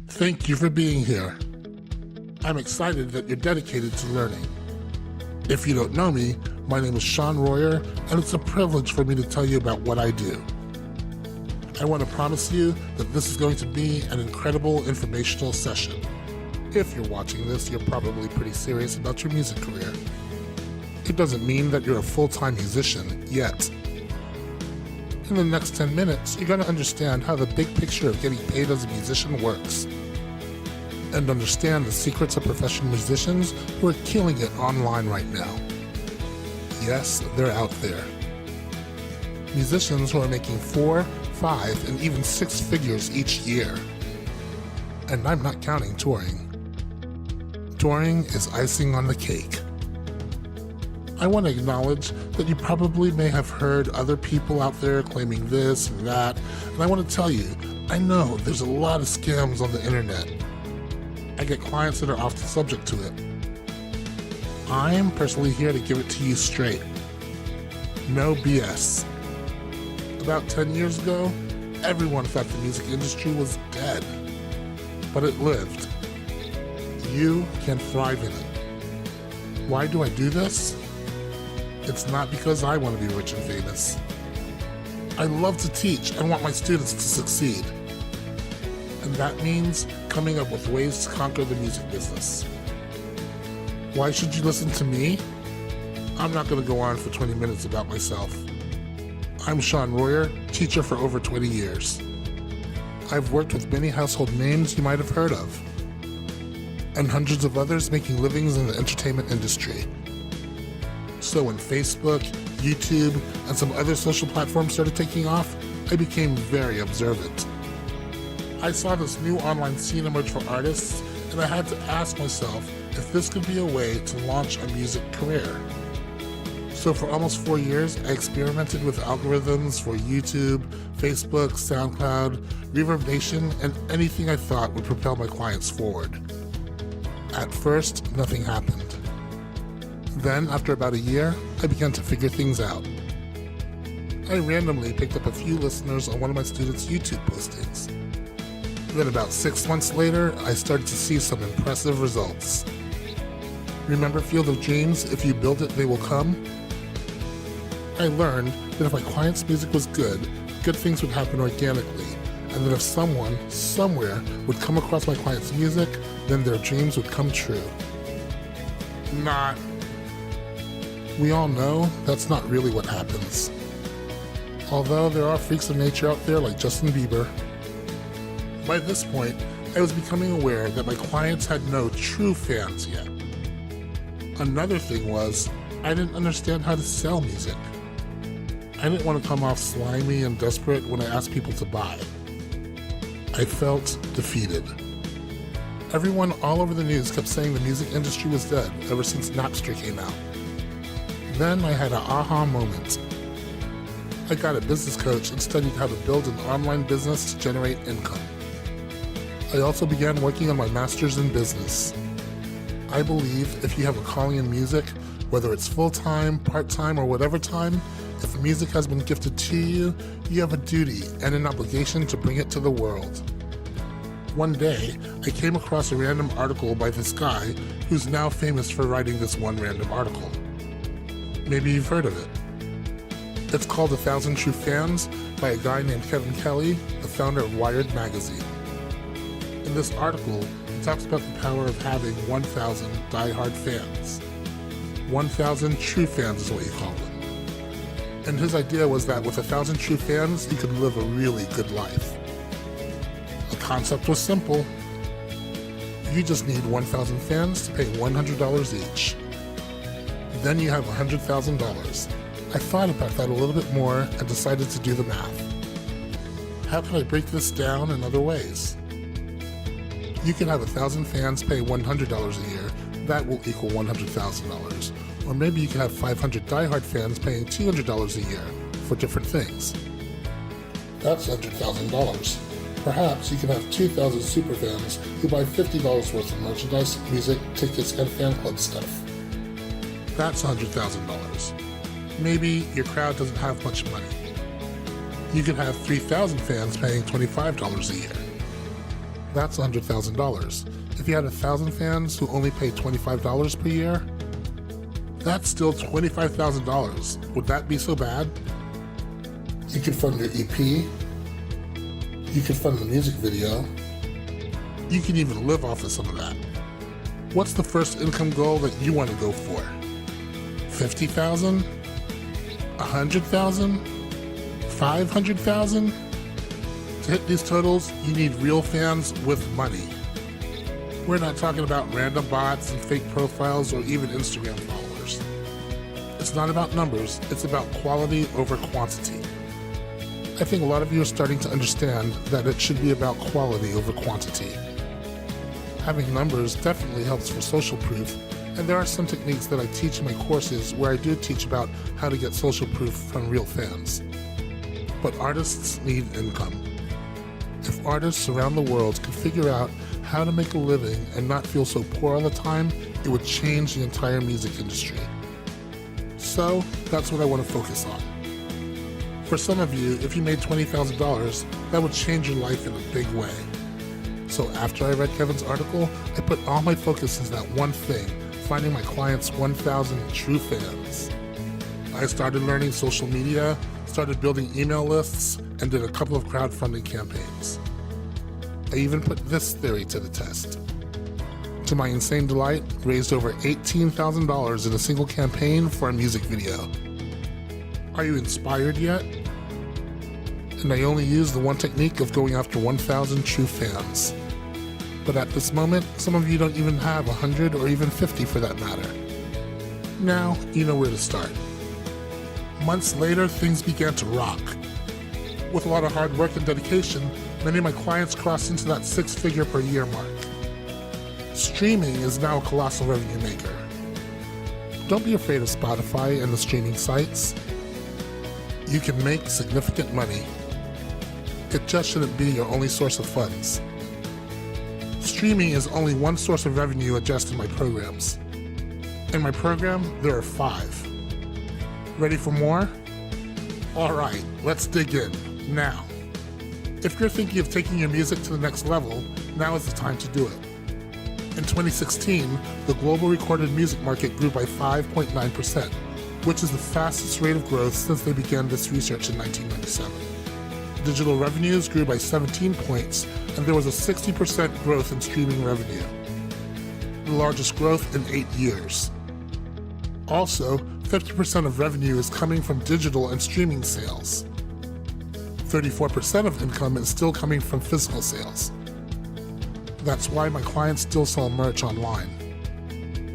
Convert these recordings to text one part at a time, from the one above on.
Thank you for being here. I'm excited that you're dedicated to learning. If you don't know me, my name is Shaun Royer, and it's a privilege for me to tell you about what I do. I want to promise you that this is going to be an incredible informational session. If you're watching this, you're probably pretty serious about your music career. It doesn't mean that you're a full-time musician yet. In the next 10 minutes, you're going to understand how the big picture of getting paid as a musician works, and understand the secrets of professional musicians who are killing it online right now. Yes, they're out there. Musicians who are making 4, 5, and even 6 figures each year. And I'm not counting touring. Touring is icing on the cake. I want to acknowledge that you probably may have heard other people out there claiming this and that, and I want to tell you, I know there's a lot of scams on the internet. I get clients that are often subject to it. I am personally here to give it to you straight. No BS. About 10 years ago, everyone thought the music industry was dead, but it lived. You can thrive in it. Why do I do this? It's not because I want to be rich and famous. I love to teach and want my students to succeed. And that means coming up with ways to conquer the music business. Why should you listen to me? I'm not going to go on for 20 minutes about myself. I'm Shaun Royer, teacher for over 20 years. I've worked with many household names you might have heard of, and hundreds of others making livings in the entertainment industry. So when Facebook, YouTube, and some other social platforms started taking off, I became very observant. I saw this new online scene emerge for artists, and I had to ask myself if this could be a way to launch a music career. So for almost 4 years, I experimented with algorithms for YouTube, Facebook, SoundCloud, Reverb Nation, and anything I thought would propel my clients forward. At first, nothing happened. Then, after about a year, I began to figure things out. I randomly picked up a few listeners on one of my students' YouTube postings. Then about 6 months later, I started to see some impressive results. Remember Field of Dreams, if you build it, they will come? I learned that if my client's music was good things would happen organically, and that if someone, somewhere, would come across my client's music, then their dreams would come true. Not. We all know that's not really what happens. Although there are freaks of nature out there like Justin Bieber. By this point, I was becoming aware that my clients had no true fans yet. Another thing was, I didn't understand how to sell music. I didn't want to come off slimy and desperate when I asked people to buy. I felt defeated. Everyone all over the news kept saying the music industry was dead ever since Napster came out. Then I had an aha moment. I got a business coach and studied how to build an online business to generate income. I also began working on my master's in business. I believe if you have a calling in music, whether it's full-time, part-time, or whatever time, if music has been gifted to you, you have a duty and an obligation to bring it to the world. One day, I came across a random article by this guy who's now famous for writing this one random article. Maybe you've heard of it. It's called 1,000 True Fans by a guy named Kevin Kelly, the founder of Wired magazine. In this article, he talks about the power of having 1,000 die-hard fans. 1,000 true fans is what you call them. And his idea was that with 1,000 true fans, you could live a really good life. The concept was simple. You just need 1,000 fans to pay $100 each. Then you have $100,000. I thought about that a little bit more and decided to do the math. How can I break this down in other ways? You can have 1,000 fans pay $100 a year. That will equal $100,000. Or maybe you can have 500 diehard fans paying $200 a year for different things. That's $100,000. Perhaps you can have 2,000 super fans who buy $50 worth of merchandise, music, tickets, and fan club stuff. That's $100,000. Maybe your crowd doesn't have much money. You could have 3,000 fans paying $25 a year. That's $100,000. If you had 1,000 fans who only pay $25 per year, that's still $25,000. Would that be so bad? You could fund your EP. You could fund the music video. You can even live off of some of that. What's the first income goal that you want to go for? 50,000? 100,000? 500,000? To hit these totals, you need real fans with money. We're not talking about random bots and fake profiles or even Instagram followers. It's not about numbers, it's about quality over quantity. I think a lot of you are starting to understand that it should be about quality over quantity. Having numbers definitely helps for social proof, and there are some techniques that I teach in my courses where I do teach about how to get social proof from real fans. But artists need income. If artists around the world could figure out how to make a living and not feel so poor all the time, it would change the entire music industry. So that's what I want to focus on. For some of you, if you made $20,000, that would change your life in a big way. So after I read Kevin's article, I put all my focus into that one thing, finding my clients' 1,000 true fans. I started learning social media, started building email lists, and did a couple of crowdfunding campaigns. I even put this theory to the test. To my insane delight, raised over $18,000 in a single campaign for a music video. Are you inspired yet? And I only use the one technique of going after 1,000 true fans. But at this moment, some of you don't even have 100 or even 50 for that matter. Now, you know where to start. Months later, things began to rock. With a lot of hard work and dedication, many of my clients crossed into that 6-figure per year mark. Streaming is now a colossal revenue maker. Don't be afraid of Spotify and the streaming sites. You can make significant money. It just shouldn't be your only source of funds. Streaming is only one source of revenue adjusted in my programs. In my program, there are 5. Ready for more? All right, let's dig in, now. If you're thinking of taking your music to the next level, now is the time to do it. In 2016, the global recorded music market grew by 5.9%, which is the fastest rate of growth since they began this research in 1997. Digital revenues grew by 17 points, and there was a 60% growth in streaming revenue, the largest growth in 8 years. Also, 50% of revenue is coming from digital and streaming sales. 34% of income is still coming from physical sales. That's why my clients still sell merch online.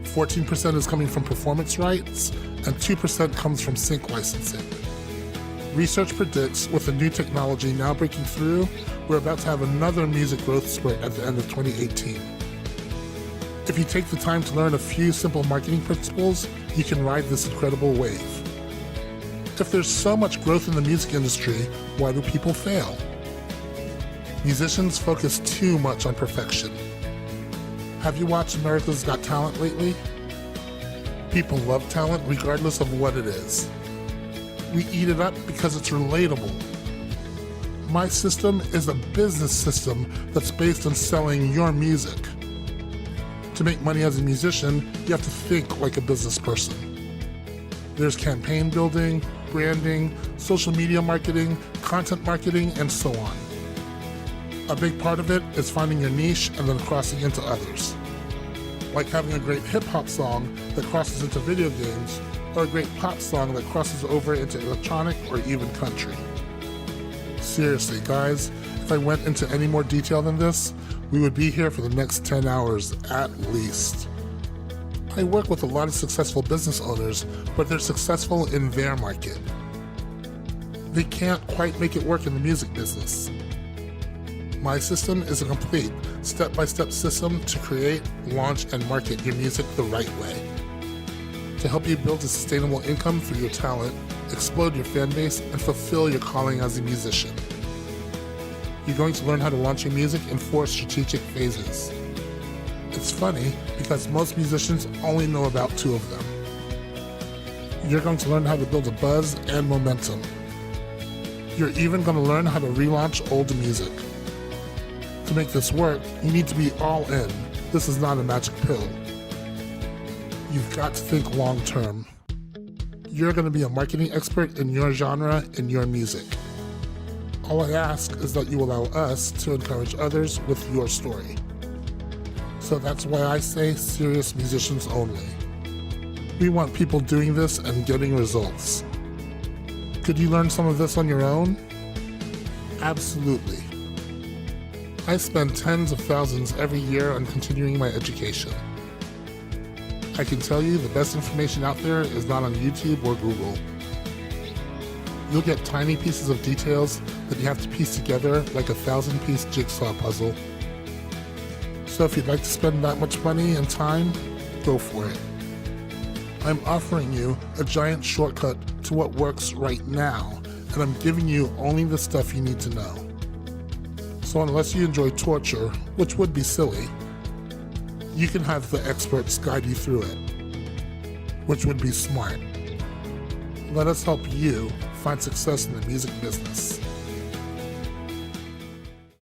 14% is coming from performance rights, and 2% comes from sync licensing. Research predicts, with the new technology now breaking through, we're about to have another music growth spurt at the end of 2018. If you take the time to learn a few simple marketing principles, you can ride this incredible wave. If there's so much growth in the music industry, why do people fail? Musicians focus too much on perfection. Have you watched America's Got Talent lately? People love talent regardless of what it is. We eat it up because it's relatable. My system is a business system that's based on selling your music. To make money as a musician, you have to think like a business person. There's campaign building, branding, social media marketing, content marketing, and so on. A big part of it is finding your niche and then crossing into others. Like having a great hip-hop song that crosses into video games, or a great pop song that crosses over into electronic or even country. Seriously, guys, if I went into any more detail than this, we would be here for the next 10 hours at least. I work with a lot of successful business owners, but they're successful in their market. They can't quite make it work in the music business. My system is a complete, step-by-step system to create, launch, and market your music the right way. To help you build a sustainable income through your talent, explode your fan base, and fulfill your calling as a musician. You're going to learn how to launch your music in 4 strategic phases. It's funny because most musicians only know about 2 of them. You're going to learn how to build a buzz and momentum. You're even going to learn how to relaunch old music. To make this work, you need to be all in. This is not a magic pill. You've got to think long term. You're going to be a marketing expert in your genre, in your music. All I ask is that you allow us to encourage others with your story. So that's why I say serious musicians only. We want people doing this and getting results. Could you learn some of this on your own? Absolutely. I spend tens of thousands every year on continuing my education. I can tell you the best information out there is not on YouTube or Google. You'll get tiny pieces of details that you have to piece together like a 1,000-piece jigsaw puzzle. So if you'd like to spend that much money and time, go for it. I'm offering you a giant shortcut to what works right now, and I'm giving you only the stuff you need to know. So unless you enjoy torture, which would be silly, you can have the experts guide you through it, which would be smart. Let us help you find success in the music business.